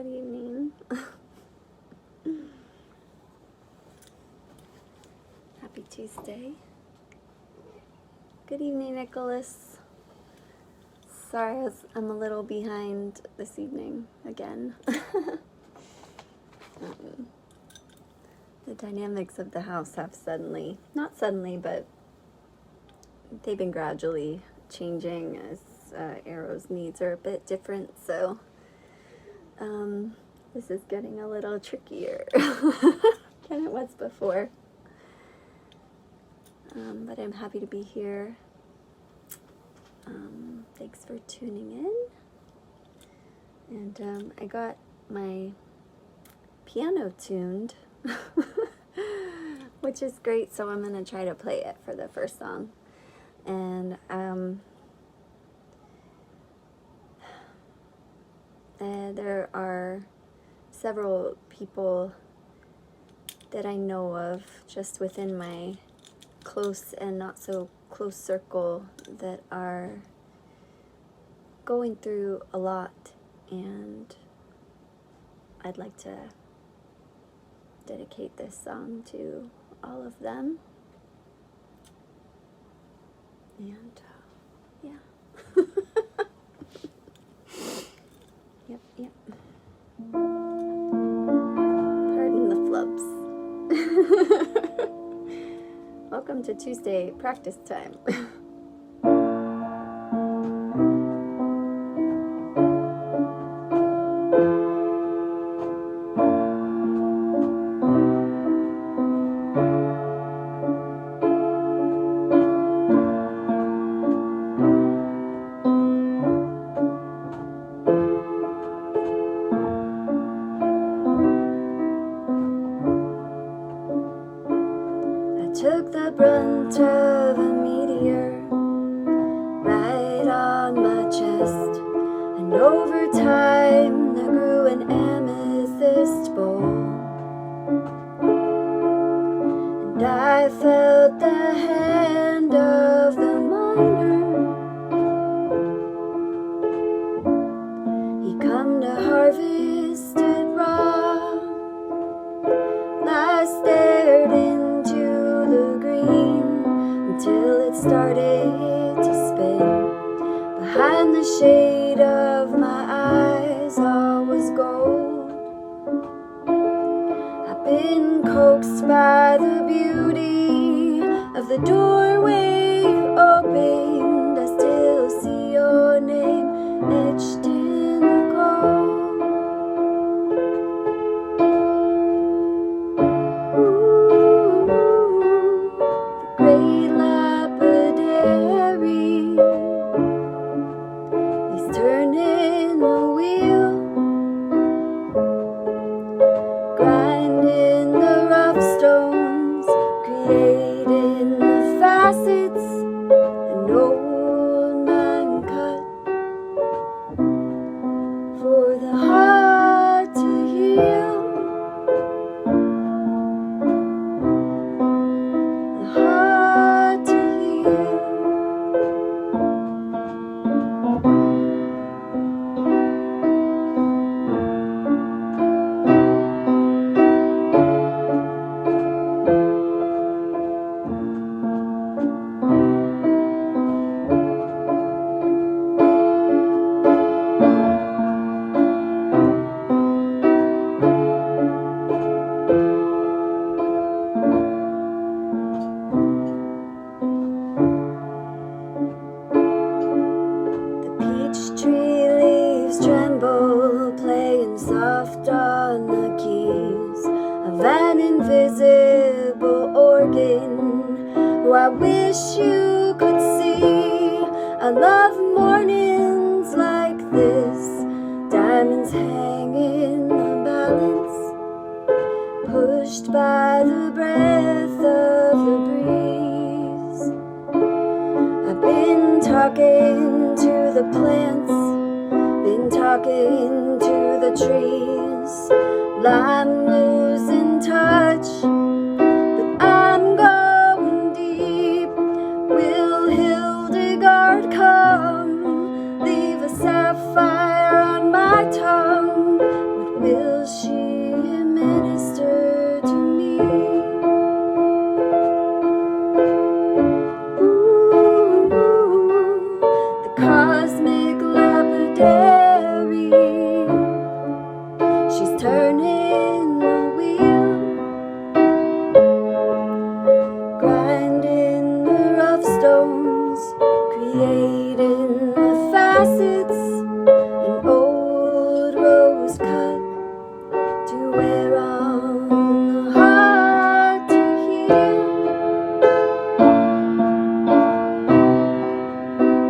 Good evening. Happy Tuesday. Good evening, Nicholas. Sorry, I'm a little behind this evening again. The dynamics of the house have suddenly, not suddenly, but they've been gradually changing as Arrow's needs are a bit different, so this is getting a little trickier than it was before. But I'm happy to be here. Thanks for tuning in. And I got my piano tuned, which is great, so I'm going to try to play it for the first song. And there are several people that I know of just within my close and not so close circle that are going through a lot, and I'd like to dedicate this song to all of them. And yeah. Yep. Pardon the flubs. Welcome to Tuesday practice time. Took the brunt of a meteor right on my chest, and over time there grew an amethyst bowl, and I felt the hand of the miner. He come to harvest it raw. I stared into the green until it started to spin. Behind the shade of my eyes all was gold. I've been coaxed by the beauty of the doorway opened. I still see your name etched in the gold. Great Lapidary, he's turning the wheel, grinding the rough stones, creating the facets, an old mine cut for the heart to heal. Soft on the keys of an invisible organ. Oh, I wish you could see. I love mornings like this. Diamonds hang in the balance, pushed by the breath of the breeze. I've been talking to the plants, been talking to the trees. I'm losing touch, but I'm going deep. Will Hildegard come? Leave a sapphire on my tongue. What stones, creating the facets, an old rose cut to wear on the heart to heal,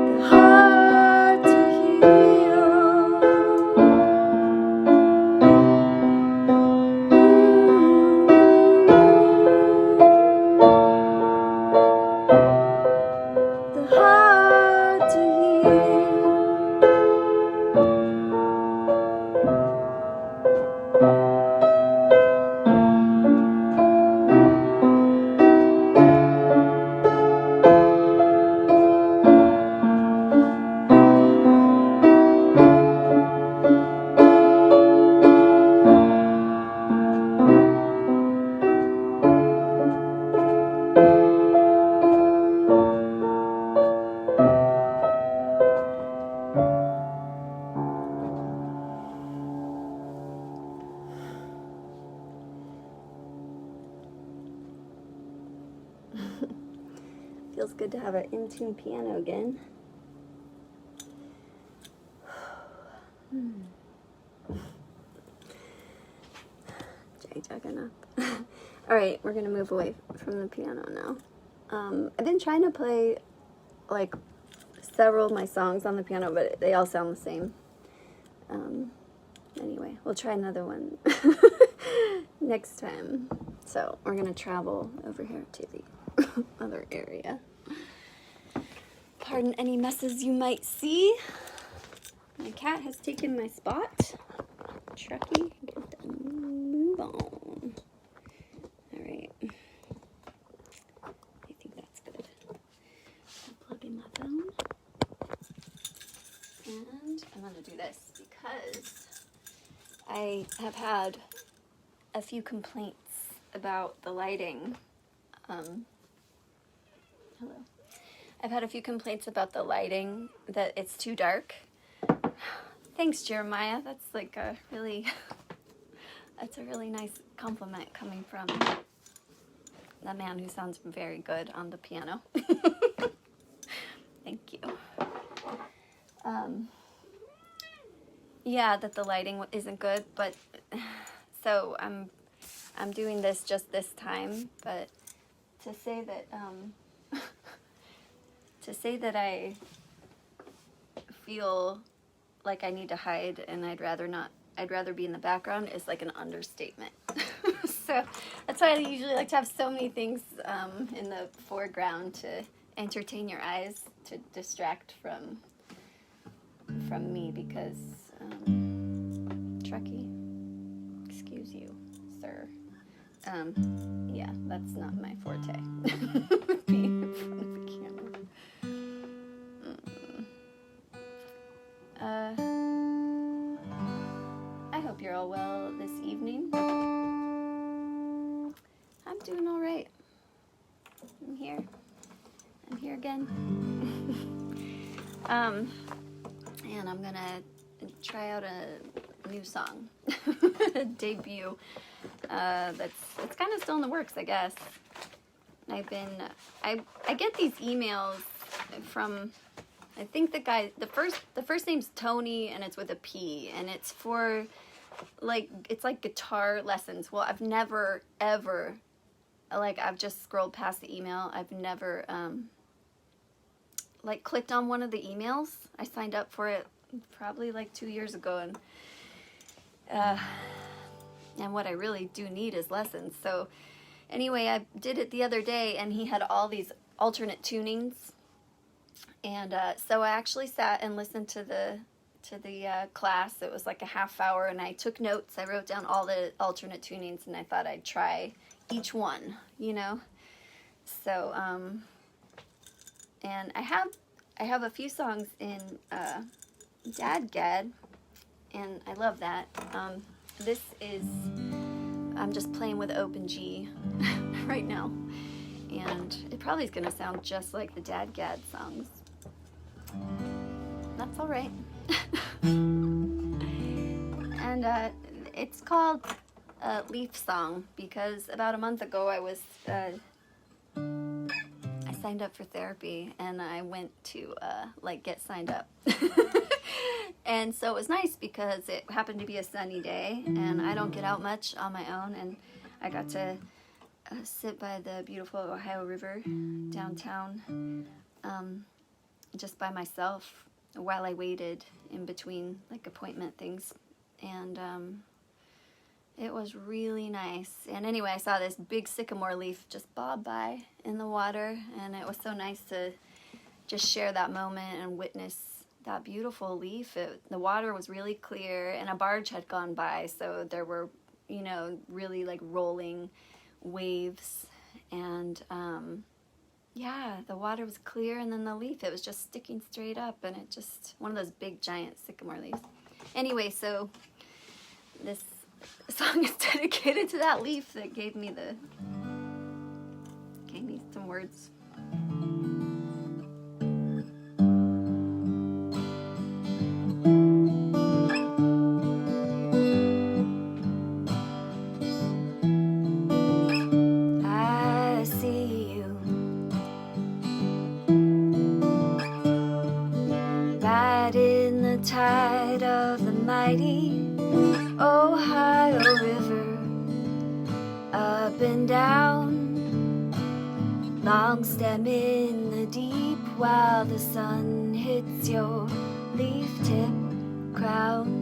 the heart to heal. The heart to heal. Feels good to have an in-tune piano again. Jagging up. All right, we're gonna move away from the piano now. I've been trying to play like several of my songs on the piano, but they all sound the same. Anyway, we'll try another one next time. So we're gonna travel over here to the other area. Pardon any messes you might see. My cat has taken my spot. Trucky, get to move on. All right. I think that's good. I'll plug in my phone. And I'm going to do this because I have had a few complaints about the lighting. Hello. I've had a few complaints about the lighting, that it's too dark. Thanks, Jeremiah. That's like a really, that's a really nice compliment coming from the man who sounds very good on the piano. Thank you. Yeah, that the lighting isn't good, but so I'm doing this just this time, but to say that I feel like I need to hide and I'd rather be in the background is like an understatement. So that's why I usually like to have so many things in the foreground to entertain your eyes, to distract from me, because Trucky, excuse you, sir. Yeah, that's not my forte. Being in front of the camera. I hope you're all well this evening. I'm doing all right. I'm here again. And I'm gonna try out a new song, a debut. It's kind of still in the works, I guess. I get these emails from, I think the guy, the first name's Tony, and it's with a P, and it's for it's like guitar lessons. Well, I've never ever, I've just scrolled past the email. I've never clicked on one of the emails. I signed up for it probably 2 years ago, and what I really do need is lessons. So anyway, I did it the other day, and he had all these alternate tunings, and so I actually sat and listened to the class. It was like a half hour, and I took notes. I wrote down all the alternate tunings, and I thought I'd try each one, So and I have a few songs in Dadgad, and I love that. This is, I'm just playing with open G right now, and it probably is going to sound just like the Dadgad songs. That's all right. And it's called Leaf Song, because about a month ago I signed up for therapy, and I went to like get signed up. And so it was nice because it happened to be a sunny day, and I don't get out much on my own, and I got to sit by the beautiful Ohio River downtown just by myself while I waited in between like appointment things, and it was really nice. And anyway, I saw this big sycamore leaf just bob by in the water, and it was so nice to just share that moment and witness that beautiful leaf. The water was really clear, and a barge had gone by, so there were, you know, really like rolling waves, and yeah, the water was clear, and then the leaf, it was just sticking straight up, and it just, one of those big giant sycamore leaves. Anyway, so this song is dedicated to that leaf that gave me some words. I see you right in the tide of the mighty Ohio River, up and down, long stem in the deep, while the sun hits your leaf tip crown.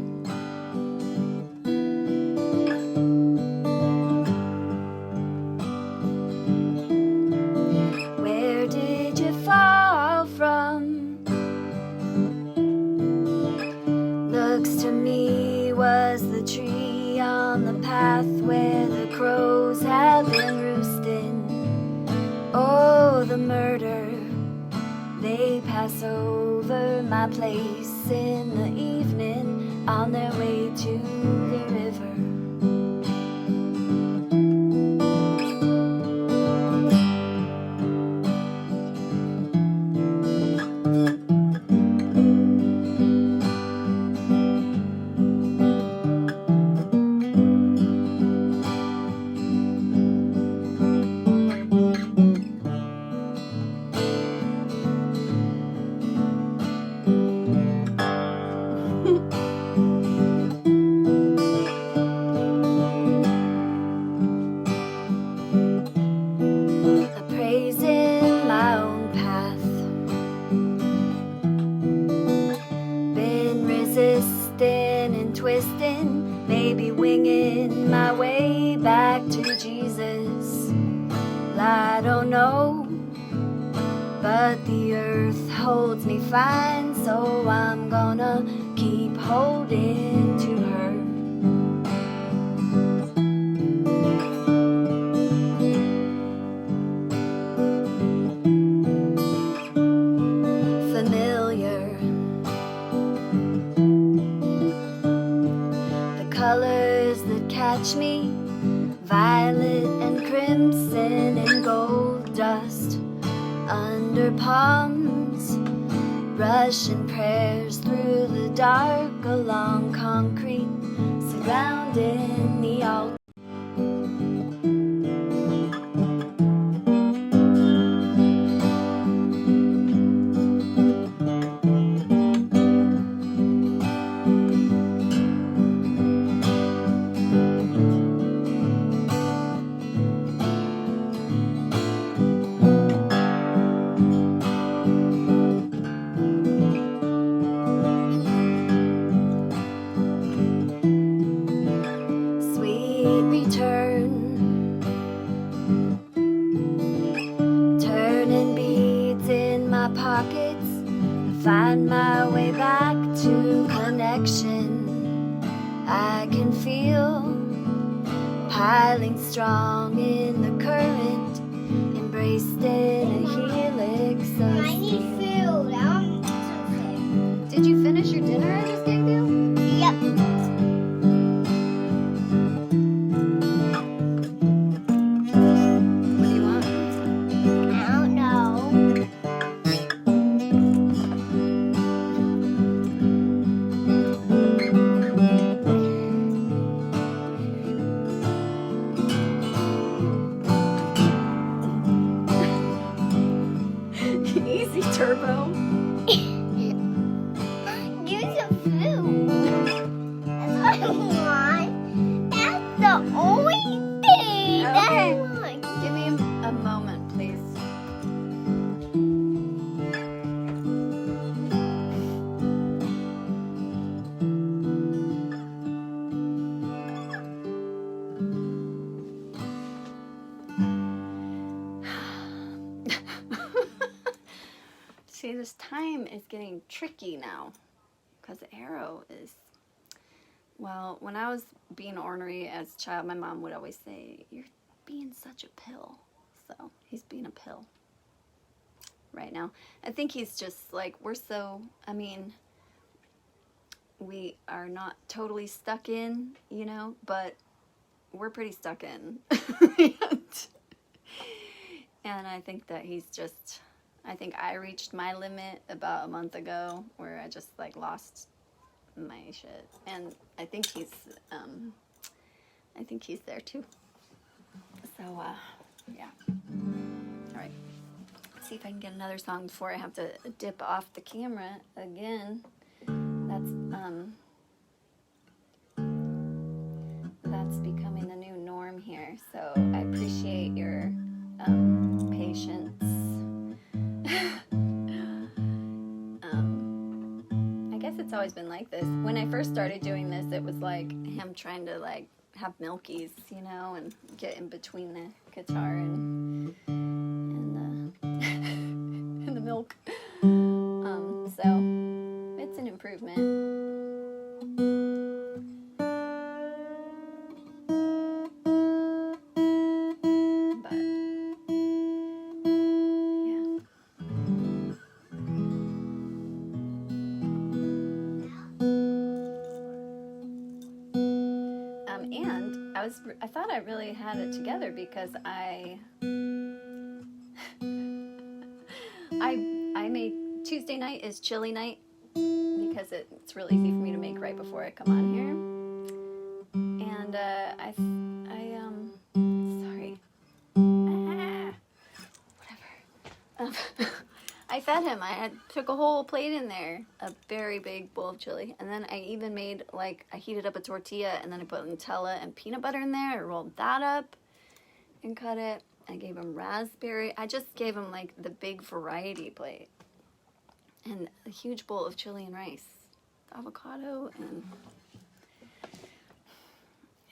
Where did you fall from? Looks to me was the tree on the path where the crows have been roosting. Oh, the murder, they pass over my place in the evening on their way to the river. Twisting, maybe winging my way back to Jesus. I don't know, but the earth holds me fine, so I'm gonna keep holding to her. Colors that catch me, violet and crimson and gold dust under palms, Russian prayers through the dark along concrete surrounding the altar. Turning beads in my pockets, find my way back to connection. I can feel piling strong in the current, embraced in a helix of I need food. Did you finish your dinner I just gave you? Yep. turbo? Use a food. That's what I want. That's the only thing that I Okay. want. Give me a moment, please. See, this time is getting tricky now because Arrow is, well, when I was being ornery as a child, my mom would always say, "You're being such a pill." So he's being a pill right now. I think he's just like, we're so, I mean, we are not totally stuck in, you know, but we're pretty stuck in. And I think that he's just, I think I reached my limit about a month ago where I just like lost my shit. And I think he's there too. So, yeah. All right. Let's see if I can get another song before I have to dip off the camera again. That's becoming the new norm here. So I appreciate your patience. I guess it's always been like this. When I first started doing this, it was like him trying to like have milkies, you know, and get in between the guitar and the and the milk. So it's an improvement. I thought I really had it together because I made Tuesday night is chili night because it's really easy for me to make right before I come on here. And sorry. Whatever. I fed him. I took a whole plate in there, a very big bowl of chili. And then I even made, like, I heated up a tortilla and then I put Nutella and peanut butter in there. I rolled that up and cut it. I gave him raspberry. I just gave him, like, the big variety plate. And a huge bowl of chili and rice. Avocado, and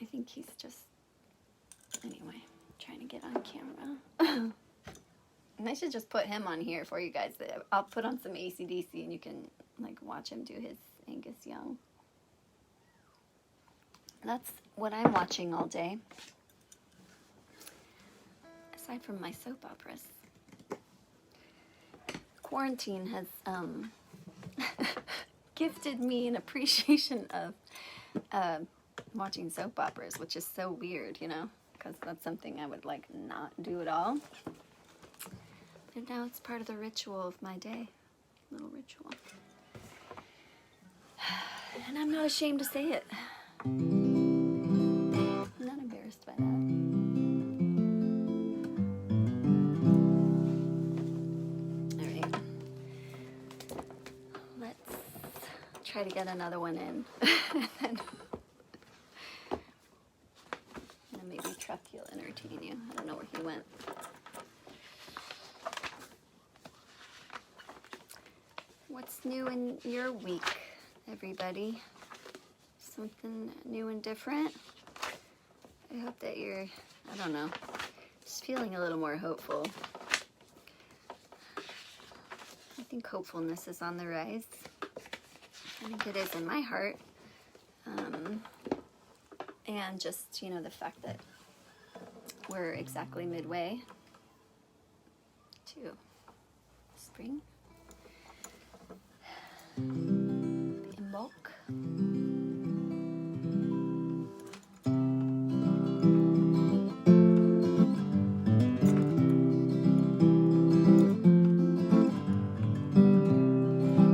I think he's just, anyway, trying to get on camera. And I should just put him on here for you guys. I'll put on some AC/DC and you can like watch him do his Angus Young. That's what I'm watching all day. Aside from my soap operas. Quarantine has gifted me an appreciation of watching soap operas, which is so weird, you know, because that's something I would like not do at all. And now it's part of the ritual of my day. Little ritual. And I'm not ashamed to say it. I'm not embarrassed by that. Alright. Let's try to get another one in. And maybe Truck will entertain you. I don't know where he went. What's new in your week, everybody? Something new and different? I hope that you're, I don't know, just feeling a little more hopeful. I think hopefulness is on the rise. I think it is in my heart. And just, you know, the fact that we're exactly midway to spring. In bulk.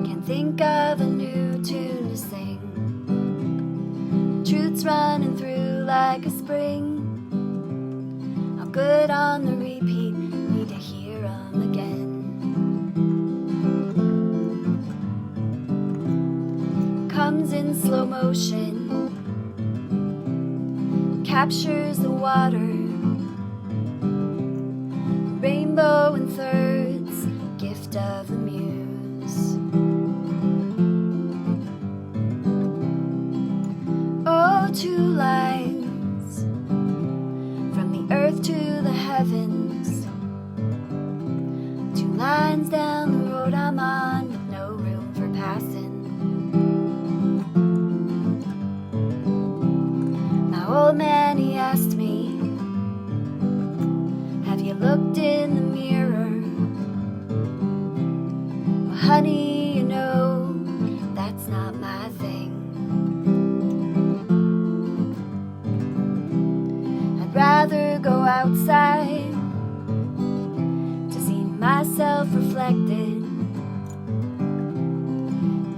Can't think of a new tune to sing. Truth's running through like a spring. All good on the repeat, need to hear 'em again. motion captures the water. Rainbow in thirds, gift of the muse. Oh, 2 lines from the earth to the heavens. 2 lines down the road I'm on, with no room for passing. My old man, he asked me, have you looked in the mirror? Well, honey, you know, that's not my thing. I'd rather go outside to see myself reflected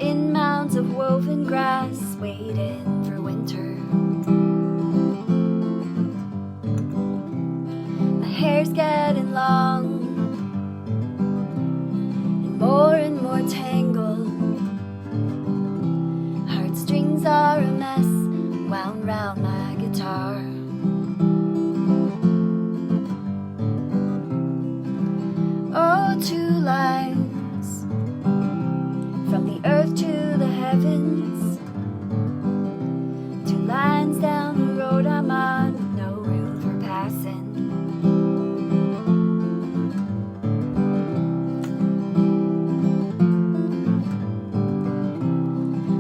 in mounds of woven grass, waiting for winter. My hair's getting long and more tangled. Heartstrings are a mess wound round my guitar. Oh, 2 lines from the earth to the heavens. 2 lines down the road I'm on, with no room for passing.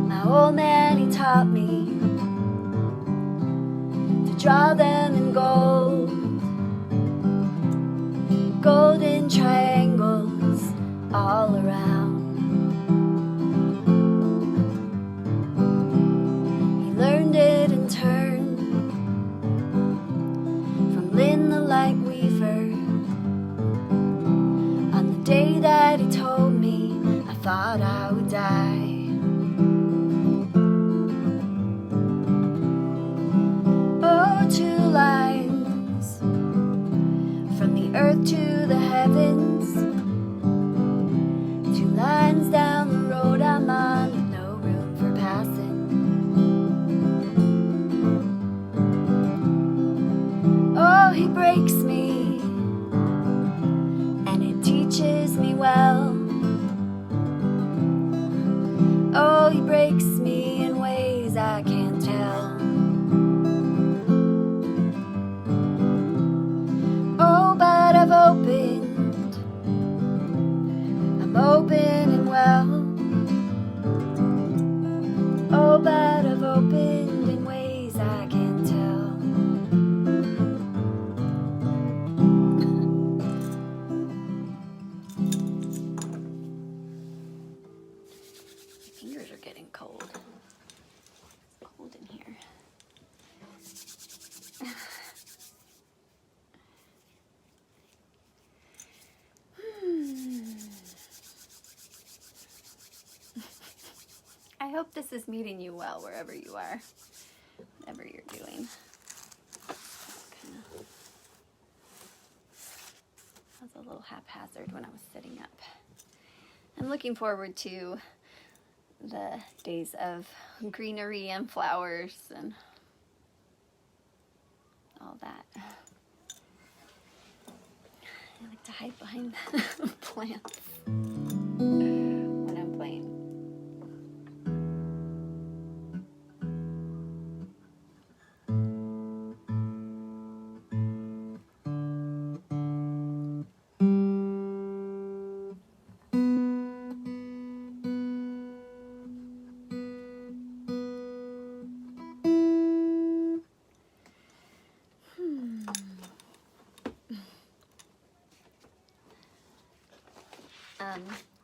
My old man, he taught me to draw them in gold. Golden triangles all around. He learned it in turn from Lynn the light weaver. On the day that he told me, I thought I would die. Oh, 2 lines from the earth to the heavens. 2 lines down the road I'm on, with no room for passing. Oh, he breaks me, and it teaches me well. Oh, he breaks me in ways I can't tell. Oh, but I've opened, I'm open and well. Oh, but I've opened in ways I can't tell. My fingers are getting cold. It's cold in here. I hope this is meeting you well wherever you are, whatever you're doing. That was a little haphazard when I was sitting up. I'm looking forward to the days of greenery and flowers and all that. I like to hide behind plants when I'm playing.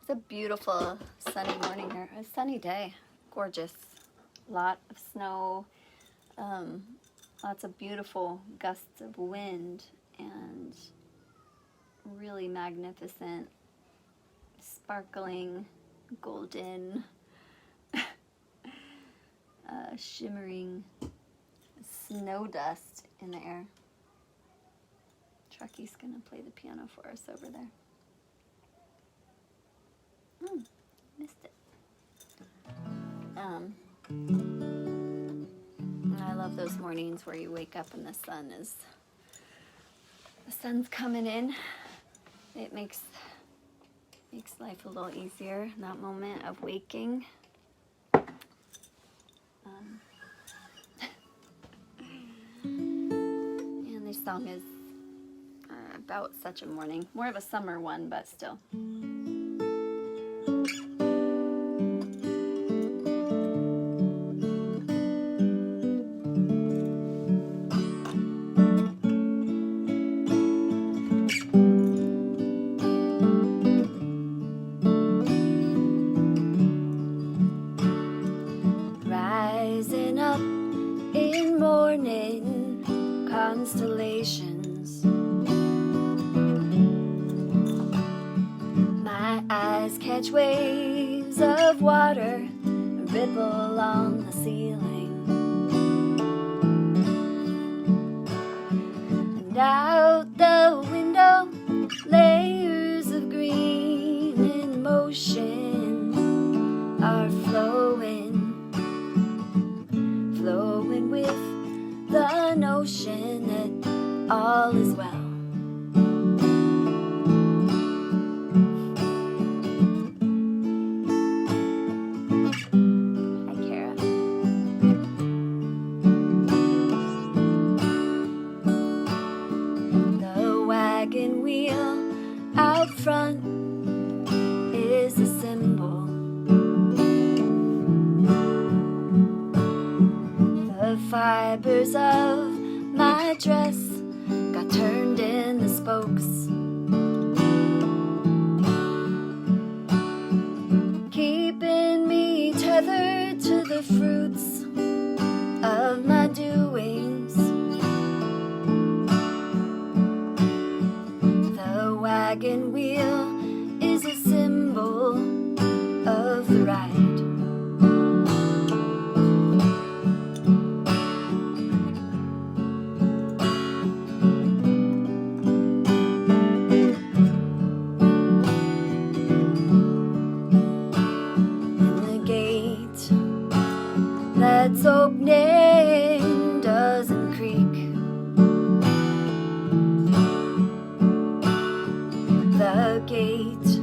It's a beautiful sunny morning here. A sunny day, gorgeous. Lot of snow, lots of beautiful gusts of wind, and really magnificent, sparkling, golden, shimmering snow dust in the air. Trucky's gonna play the piano for us over there. Missed it. mornings where you wake up and the sun's coming in. It makes life a little easier in that moment of waking. And this song is about such a morning. More of a summer one, but still. Rising up in morning constellations, my eyes catch waves of water ripple on the ceiling, and out the window layers of green in motion are flowing with the notion that all is well. Hi, Kara. The wagon wheel out front is a symbol. The fibers of my dress got turned in the spokes, keeping me tethered to the fruits of my doings. The wagon wheel is a symbol of the ride. That's opening doesn't creak. The gate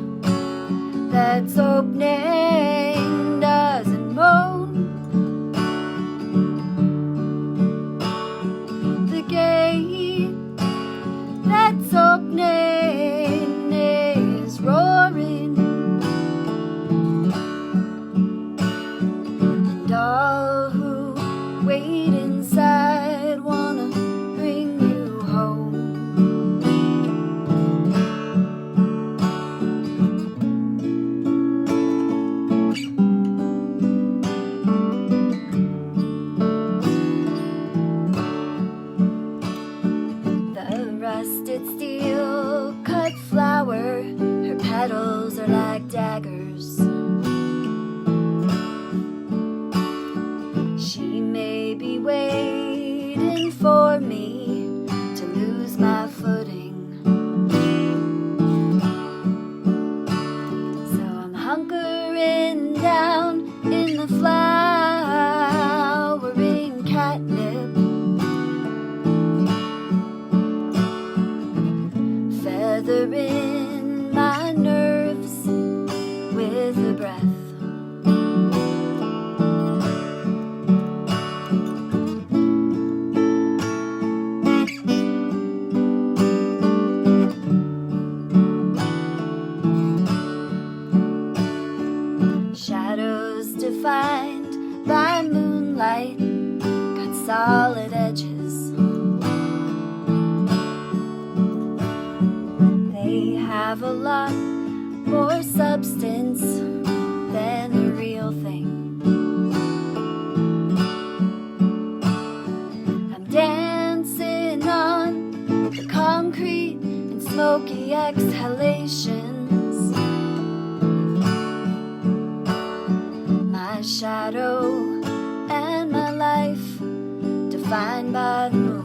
that's opening doesn't moan. The gate that's opening is roaring. And all who wait inside wanna bring you home. The rusted steel cut flower, her petals are like daggers. She may be waiting for me to lose my footing. So I'm hunkering down in the flowering catnip, feathering my nerves with a breath. Shadows defined by moonlight got solid edges. They have a lot more substance than a real thing. I'm dancing on the concrete in smoky exhalations. My shadow and my life defined by the moon.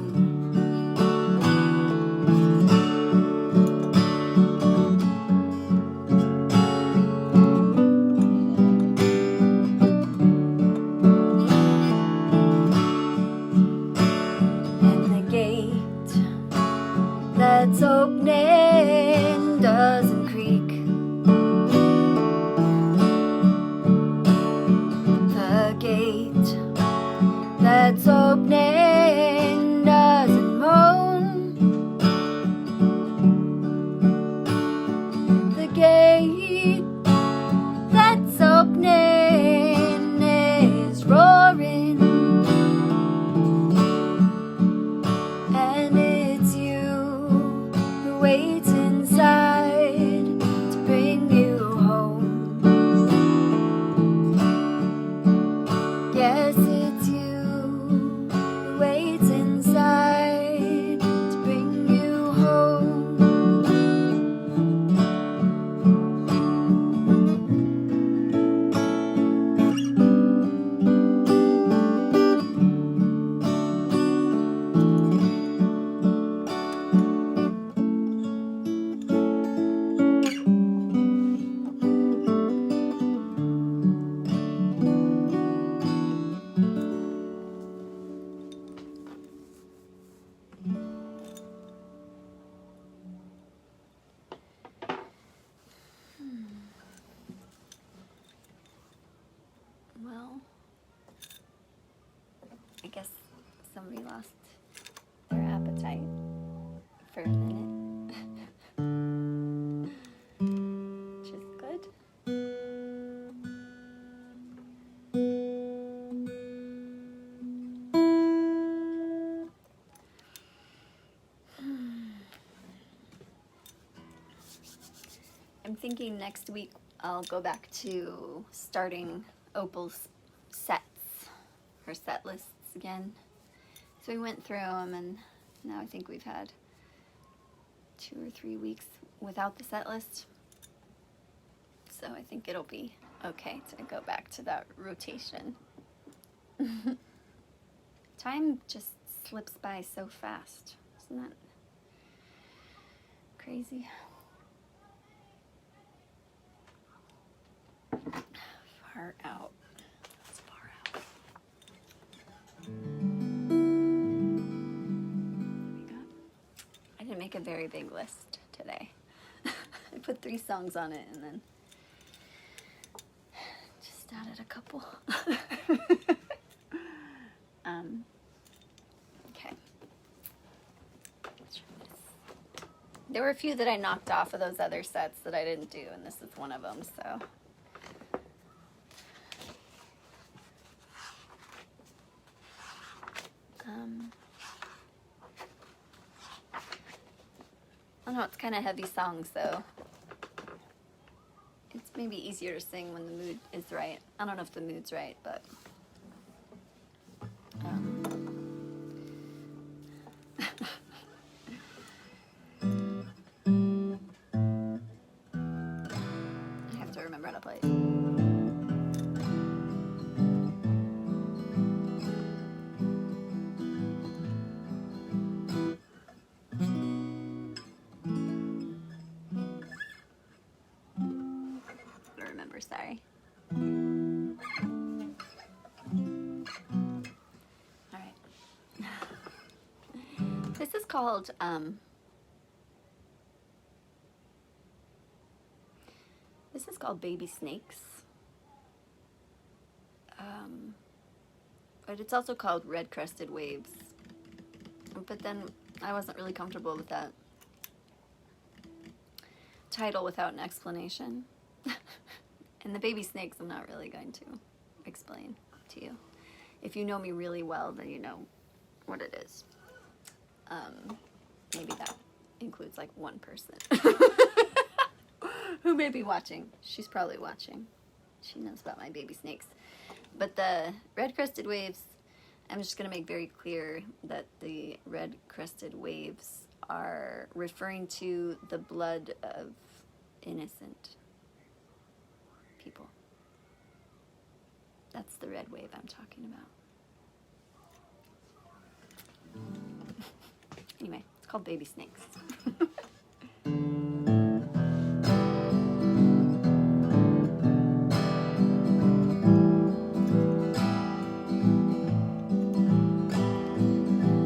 I'm thinking next week I'll go back to starting Opal's sets, her set lists again. So we went through them, and now I think we've had 2 or 3 weeks without the set list. So I think it'll be okay to go back to that rotation. Time just slips by so fast. Isn't that crazy? Far out. That's far out. I didn't make a very big list today. I put 3 songs on it and then just added a couple. Okay. Let's try this. There were a few that I knocked off of those other sets that I didn't do, and this is one of them, so. I don't know, it's kind of heavy songs, so it's maybe easier to sing when the mood is right. I don't know if the mood's right, but I have to remember how to play it. Sorry. All right. This is called Baby Snakes. But it's also called Red Crested Waves. But then I wasn't really comfortable with that title without an explanation. And the baby snakes I'm not really going to explain to you. If you know me really well, then you know what it is. Maybe that includes like one person who may be watching. She's probably watching. She knows about my baby snakes. But the red crested waves, I'm just going to make very clear that the red crested waves are referring to the blood of innocent people. That's the red wave I'm talking about. Anyway, it's called Baby Snakes.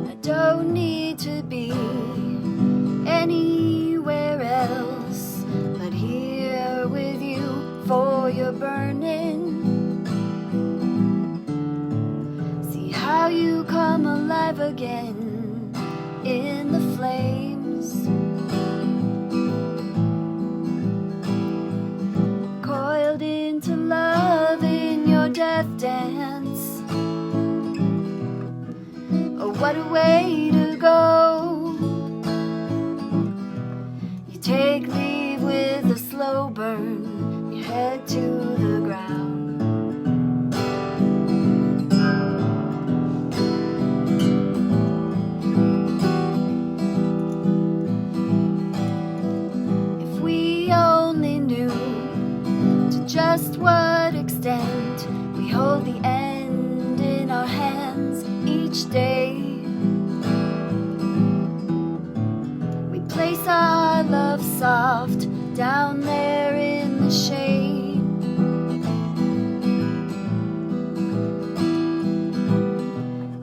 I don't need to be anywhere else but here with you for your burning. See how you come alive again in the flames, coiled into love in your death dance. Oh, what a way to go. You take leave with a slow burn, you head to the ground. Just what extent we hold the end in our hands each day. We place our love soft down there in the shade.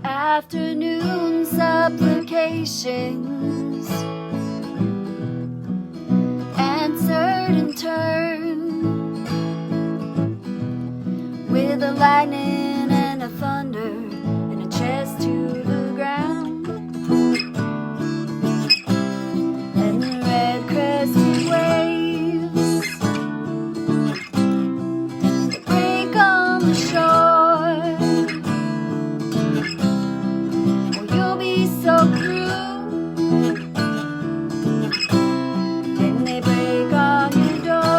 Afternoon supplications answered in turn, with a lightning and a thunder and a chest to the ground. And the red crested waves that break on the shore. Oh, you'll be so cruel when they break on your door.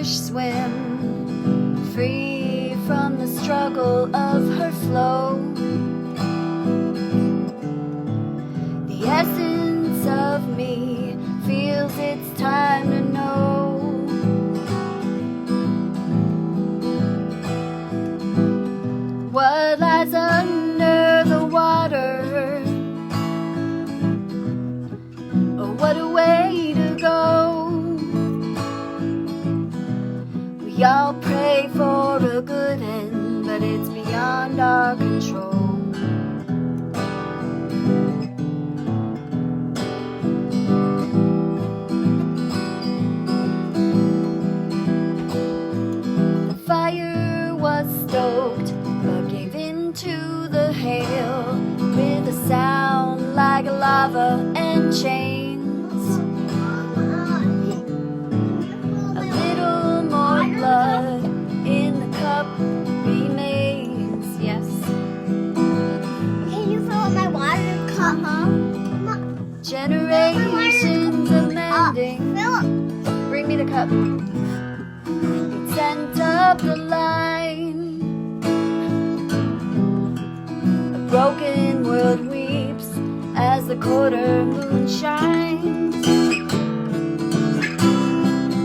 fish swim, free from the struggle of her flow. The essence of me feels it's time to know. What lies under the water? Oh, what a way to go. We all pray for a good end, but it's beyond our control. The fire was stoked, but gave in to the hail, with a sound like lava and chains. A little more blood in the cup remains. Yes. Can you fill up my water cup? Generations of mending. Fill up. Bring me the cup. It sent up the line. A broken world weeps as the quarter moon shines.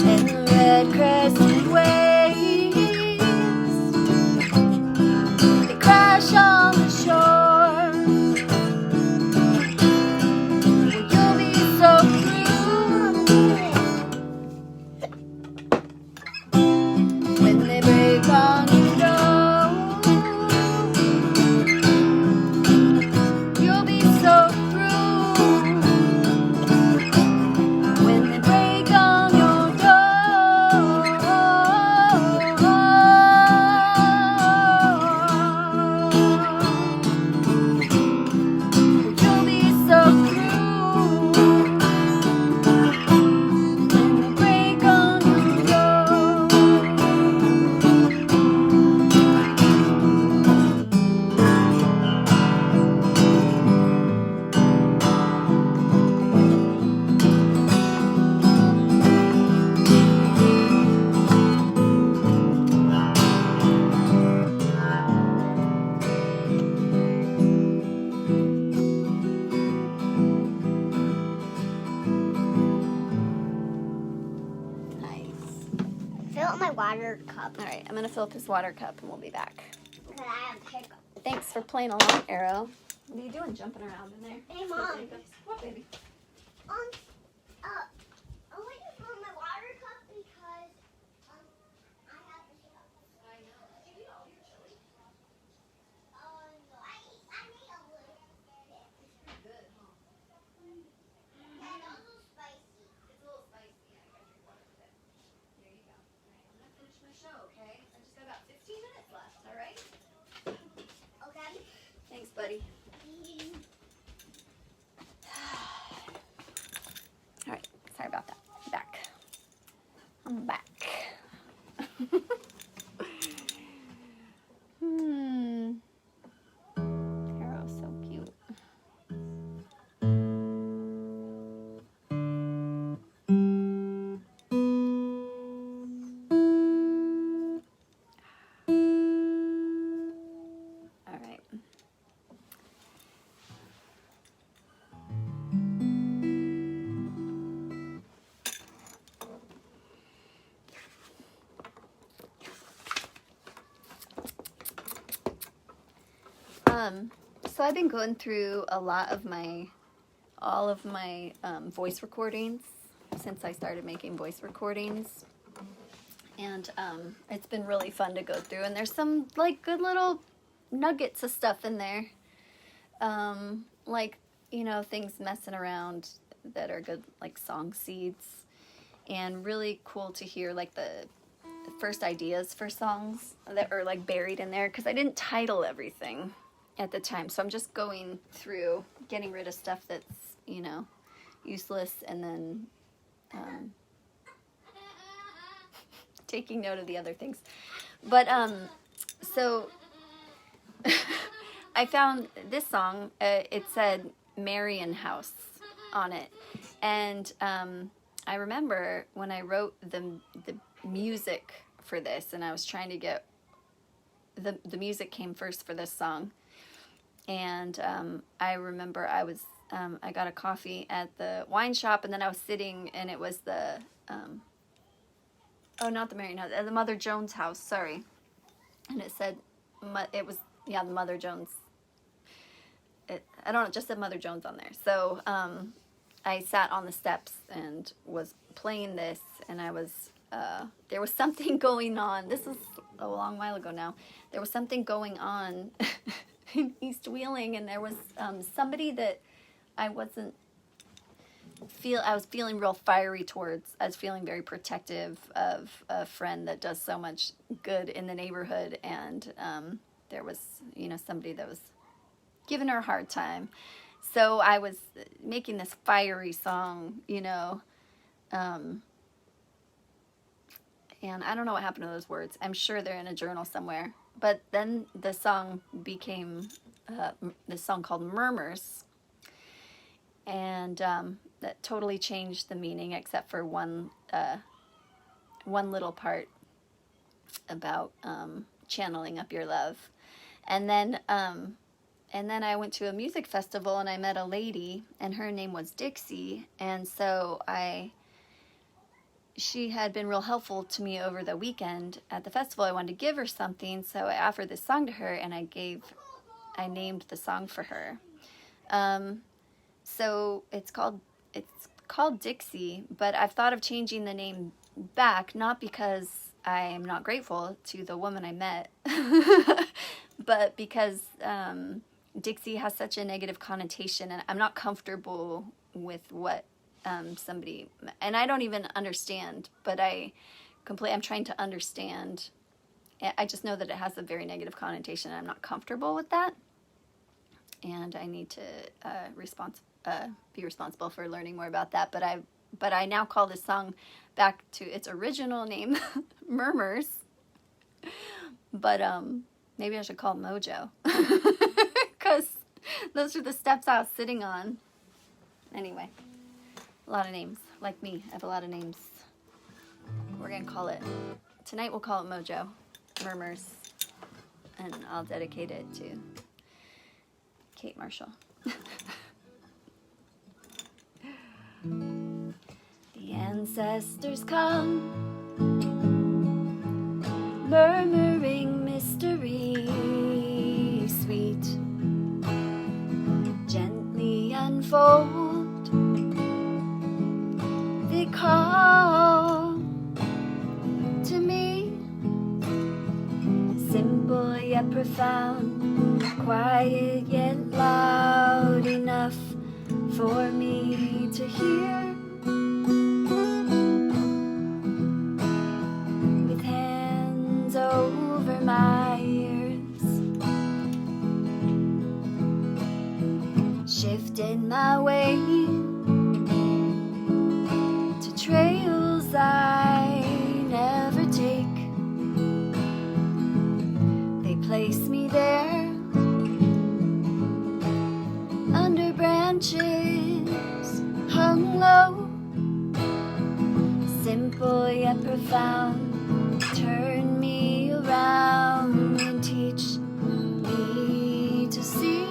And the red crested waves, they crash on the shore. Well, you'll be so through when they break on your door. You'll be so through when they break on your door. You'll be so through when they break on your door. Nice. Fill up my water cup. All right, I'm gonna fill up his water cup and we'll be back. Because I have hiccups. Thanks for playing along, Arrow. What are you doing jumping around in there? Hey, Mom. What, baby? I want to fill up my water cup because I have the hiccups. I know. You're chilly. Oh, no. I need a little bit. It's pretty good, huh? And also spicy. It's a little spicy. Yeah, I gotta drink water with it. There you go. All right, I'm gonna finish my show, okay? I just got about 15 minutes left, all right? Okay. Thanks, buddy. All right, sorry about that. I'm back. I'm back. Arrow's so cute. All right. So I've been going through all of my voice recordings since I started making voice recordings, and it's been really fun to go through. And there's some like good little nuggets of stuff in there, like things messing around that are good, like song seeds, and really cool to hear like the first ideas for songs that are like buried in there, because I didn't title everything at the time, so I'm just going through getting rid of stuff that's useless, and then taking note of the other things. But so I found this song. It said Marion House on it, and I remember when I wrote the music for this, and I was trying to get the music came first for this song. And I remember I got a coffee at the wine shop, and then I was sitting, and it was the not the Marion house, the Mother Jones house, sorry. And it said, it was, yeah, the Mother Jones. I don't know, just said Mother Jones on there. So I sat on the steps and was playing this, and I was, there was something going on. This is a long while ago now. There was something going on in East Wheeling, and there was somebody that I was feeling real fiery towards. I was feeling very protective of a friend that does so much good in the neighborhood, and there was, somebody that was giving her a hard time. So I was making this fiery song, and I don't know what happened to those words. I'm sure they're in a journal somewhere. But then the song became this song called Murmurs, and that totally changed the meaning, except for one little part about channeling up your love. And then I went to a music festival, and I met a lady, and her name was Dixie, and so she had been real helpful to me over the weekend at the festival. I wanted to give her something, so I offered this song to her, and I named the song for her. So it's called Dixie, but I've thought of changing the name back, not because I'm not grateful to the woman I met, but because Dixie has such a negative connotation, and I'm not comfortable with what somebody, and I don't even understand, but I'm trying to understand. I just know that it has a very negative connotation, and I'm not comfortable with that, and I need to be responsible for learning more about that. But I now call this song back to its original name, Murmurs, but maybe I should call it Mojo, because those are the steps I was sitting on. Anyway. A lot of names. Like me, I have a lot of names. We're going to call it, tonight we'll call it Mojo, Murmurs, and I'll dedicate it to Kate Marshall. The ancestors come, murmuring mystery sweet, gently unfold. They call to me, simple yet profound, quiet yet loud enough for me to hear. With hands over my ears, shifting my way, trails I never take. They place me there, under branches hung low, simple yet profound, turn me around and teach me to see.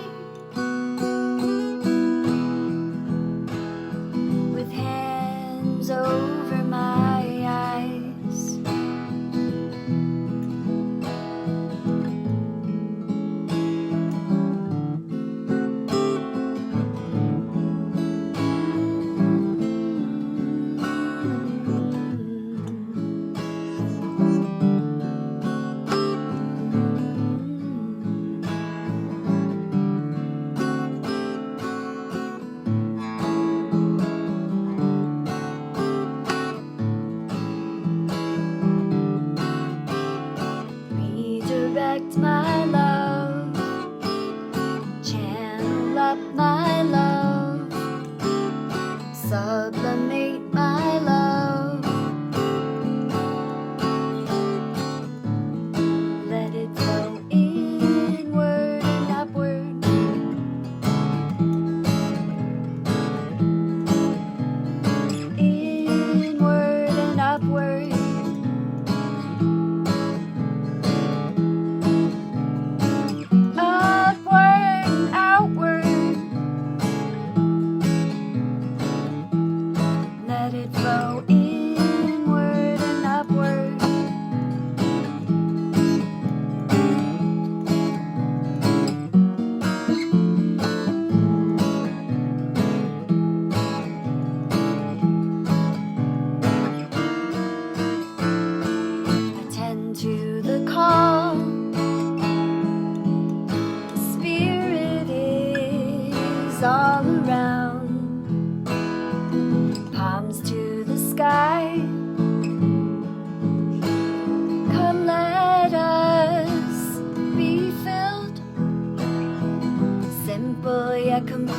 With hands over my eyes, redirect my love, channel up my love, sublimate my love, let it flow inward and upward, inward and upward,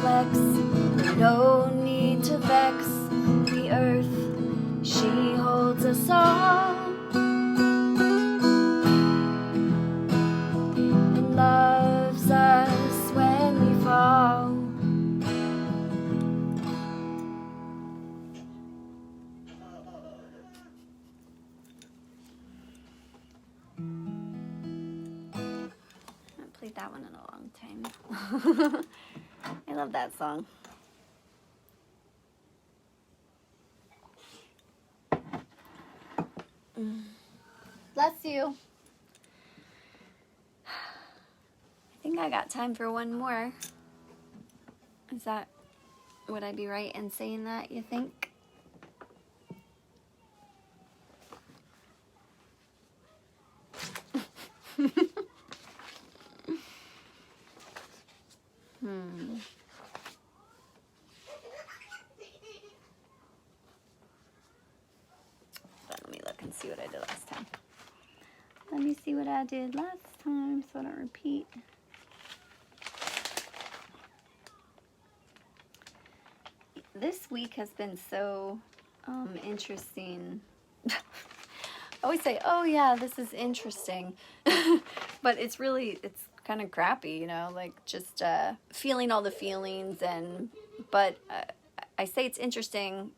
flex. No need to vex the earth. She holds us all and loves us when we fall. I haven't played that one in a long time. I love that song. Bless you. I think I got time for one more. Is that, would I be right in saying that, you think? Let me look and see what I did last time. Let me see what I did last time so I don't repeat. This week has been so interesting. I always say, oh yeah, this is interesting. But it's kind of crappy, you know, like just feeling all the feelings. But I say it's interesting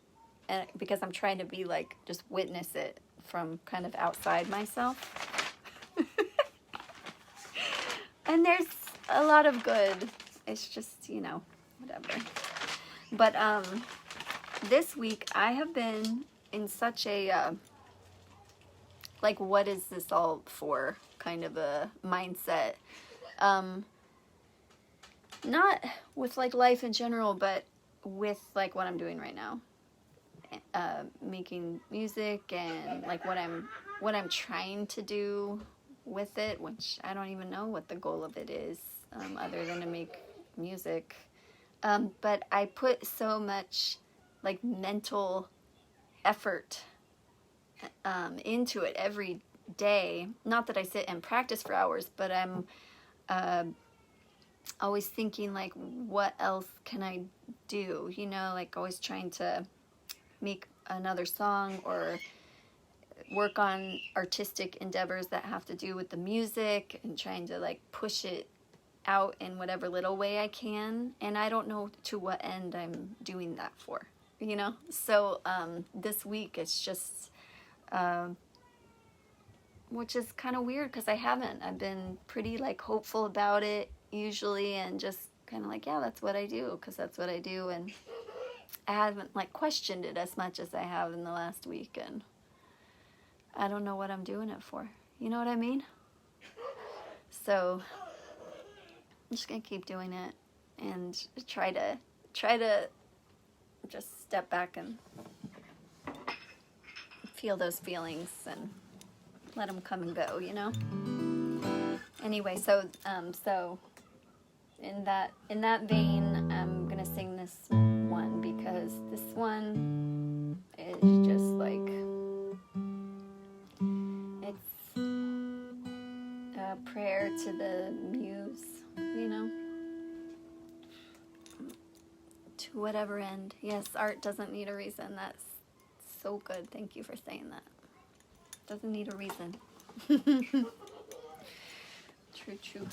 because I'm trying to be like, just witness it from kind of outside myself. And there's a lot of good. It's just, you know, whatever. But this week I have been in such a, like, what is this all for kind of a mindset. Not with like life in general, but with like what I'm doing right now. Making music and like what I'm trying to do with it, which I don't even know what the goal of it is, other than to make music. But I put so much like mental effort into it every day. Not that I sit and practice for hours, but I'm always thinking like, what else can I do? You know, like always trying to make another song or work on artistic endeavors that have to do with the music and trying to like push it out in whatever little way I can. And I don't know to what end I'm doing that for, you know? So this week it's just, which is kind of weird because I haven't. I've been pretty like hopeful about it usually and just kind of like, yeah, that's what I do because that's what I do. And I haven't like questioned it as much as I have in the last week, and I don't know what I'm doing it for. You know what I mean? So I'm just gonna keep doing it and try to just step back and feel those feelings and let them come and go, you know? Anyway, so in that vein, I'm gonna sing this one because this one is just like, it's a prayer to the muse, you know, to whatever end. Yes, art doesn't need a reason. That's so good. Thank you for saying that. Doesn't need a reason. True.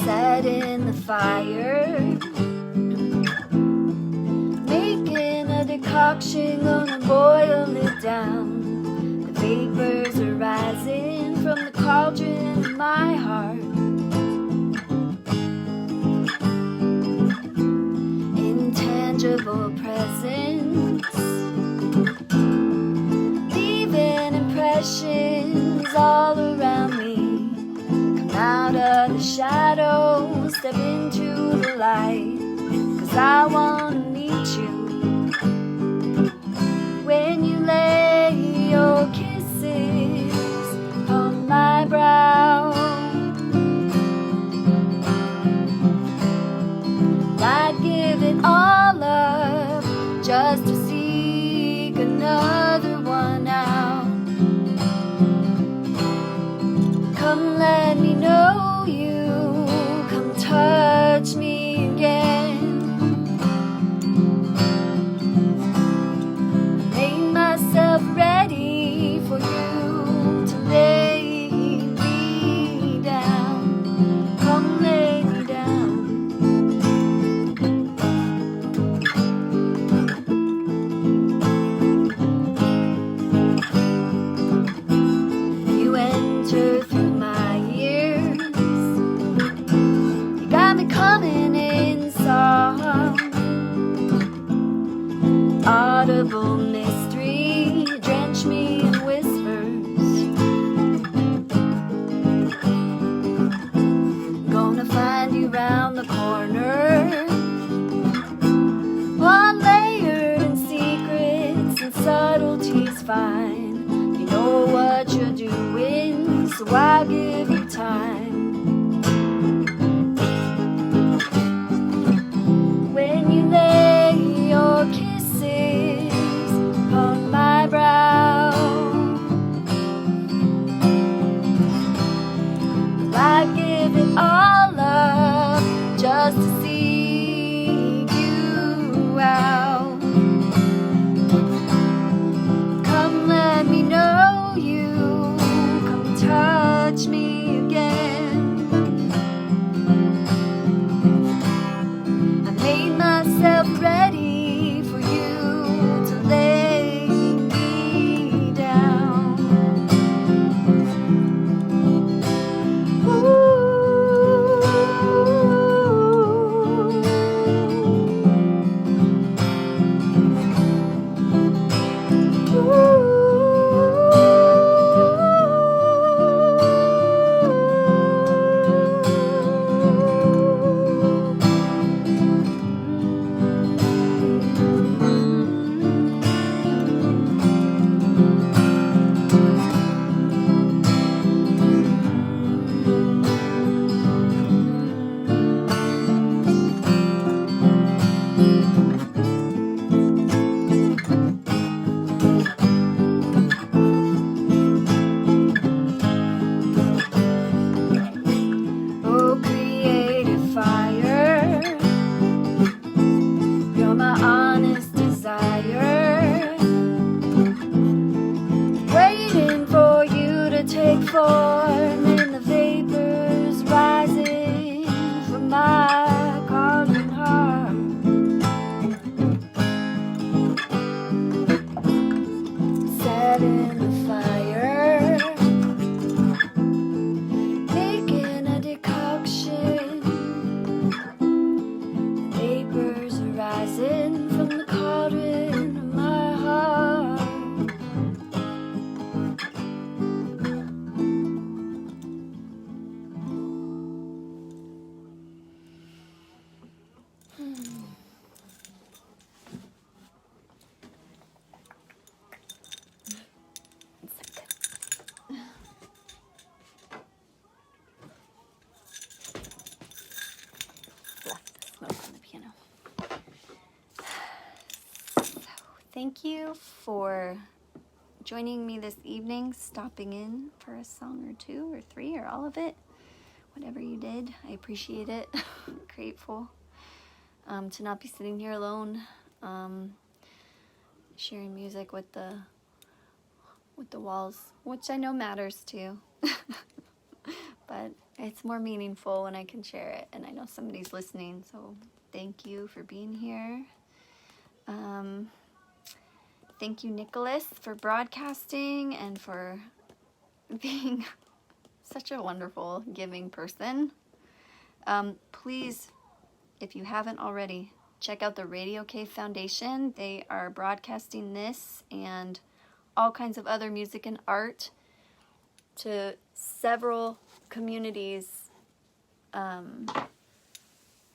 Sat in the fire, making a decoction, gonna boil it down. The vapors are rising from the cauldron in my heart. Intangible presence, leaving impressions all around me. Come out of the shadows, step into the light, 'cause I wanna meet you. When you lay your kisses on my brow, I'd give it all up Come let me know you, come touch me again. Made myself ready for you to lay me down. Come lay me down. You enter through my ears, you got me coming in song. Audible mystery, drench me in whispers. Gonna find you round the corner, all layered in secrets and subtleties fine. You know what you're doing, so I'll give you time. When you lay your kisses on my brow, I give it all up just to see you out. Come let me know you, come touch me again. I made myself ready for you to lay me down. Oh, creative fire, you're my honest desire. Waiting for you to take form in the vapors rising from my calling heart. Set in the fire, making a decoction. Vapors are rising from the cauldron of my heart. Left the smoke on the piano. So, thank you for joining me this evening, stopping in for a song or two or three or all of it. Whatever you did, I appreciate it. Grateful to not be sitting here alone, sharing music with the walls, which I know matters too. But it's more meaningful when I can share it, and I know somebody's listening, so thank you for being here. Thank you, Nicholas, for broadcasting and for being such a wonderful, giving person. Please, if you haven't already, check out the Radio Cave Foundation. They are broadcasting this and all kinds of other music and art to several communities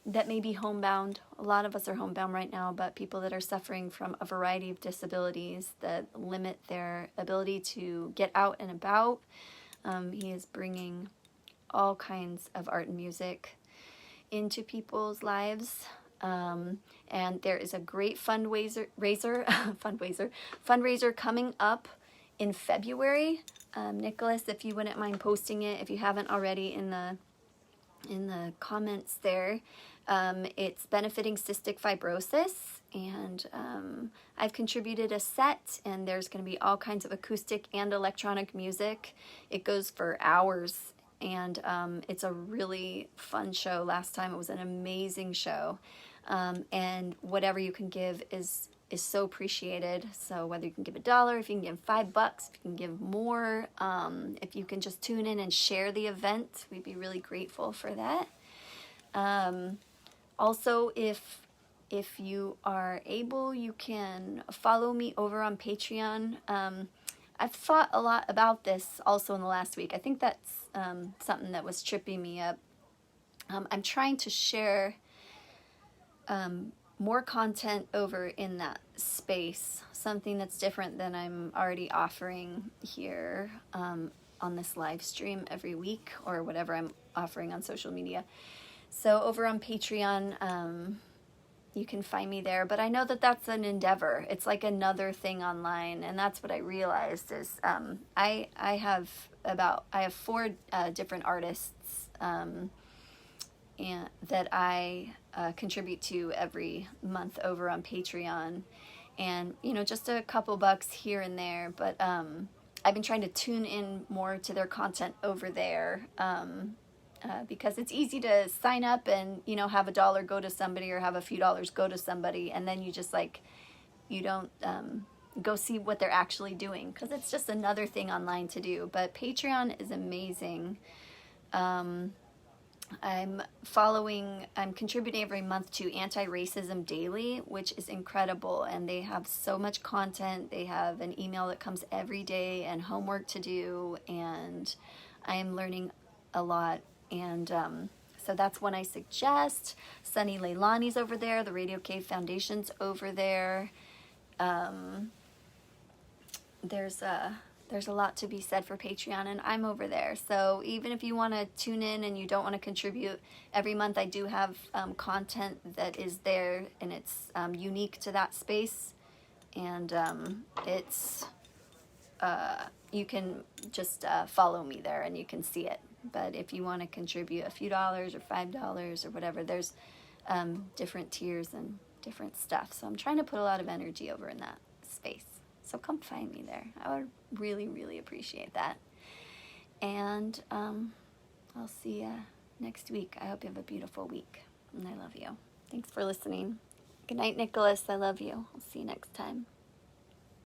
that may be homebound. A lot of us are homebound right now, but people that are suffering from a variety of disabilities that limit their ability to get out and about. He is bringing all kinds of art and music into people's lives. And there is a great fundraiser coming up in February. Nicholas, if you wouldn't mind posting it, if you haven't already, in the comments there. It's benefiting cystic fibrosis, and I've contributed a set, and there's going to be all kinds of acoustic and electronic music. It goes for hours, and it's a really fun show. Last time it was an amazing show, and whatever you can give is so appreciated. So whether you can give $1, if you can give $5, if you can give more, if you can just tune in and share the event, we'd be really grateful for that. Also, if you are able, you can follow me over on Patreon. I've thought a lot about this also in the last week. I think that's something that was tripping me up. I'm trying to share more content over in that space, something that's different than I'm already offering here on this live stream every week, or whatever I'm offering on social media. So over on Patreon, you can find me there, but I know that that's an endeavor. It's like another thing online, and that's what I realized is I have 4 different artists and that I contribute to every month over on Patreon, and just a couple bucks here and there, but I've been trying to tune in more to their content over there, because it's easy to sign up and have $1 go to somebody, or have a few dollars go to somebody, and then you just you don't go see what they're actually doing, because it's just another thing online to do. But Patreon is amazing. I'm contributing every month to Anti-Racism Daily, which is incredible, and they have so much content. They have an email that comes every day and homework to do, and I am learning a lot, and so that's one I suggest. Sunny Leilani's over there, the Radio Cave Foundation's over there. There's a lot to be said for Patreon, and I'm over there. So even if you want to tune in and you don't want to contribute, every month I do have content that is there, and it's unique to that space, and you can just follow me there and you can see it. But if you want to contribute a few dollars or $5 or whatever, there's different tiers and different stuff. So I'm trying to put a lot of energy over in that space. So come find me there. I would really, really appreciate that. And I'll see you next week. I hope you have a beautiful week. And I love you. Thanks for listening. Good night, Nicholas. I love you. I'll see you next time.